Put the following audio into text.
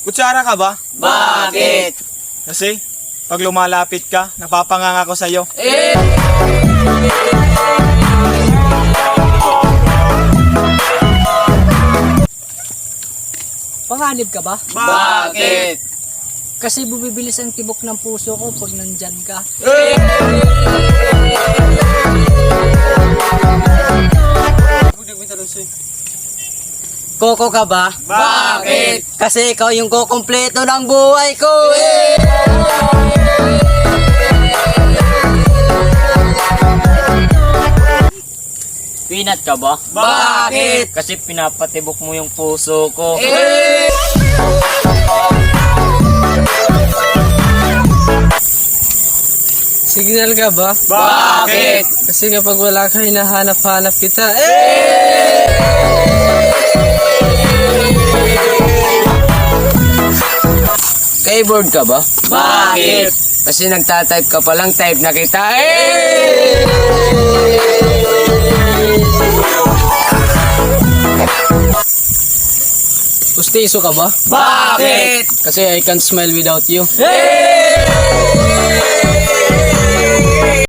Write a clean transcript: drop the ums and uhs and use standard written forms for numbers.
Kutsara ka ba? Bakit? Kasi, pag lumalapit ka, napapanganga ko sa'yo. Panganib ka ba? Bakit? Kasi bumibilis ang tibok ng puso ko pag nandyan ka. Koko ka ba? Bakit? Kasi ikaw yung kukumpleto ng buhay ko. Peanut ka ba? Bakit? Kasi pinapatibok mo yung puso ko. Signal ka ba? Bakit? Kasi kapag wala ka, hinahanap-hanap kita. Keyboard ka ba? Bakit? Kasi nagtatype ka palang type na kita. Pustiso ka ba? Bakit? Kasi I can't smile without you. Hey!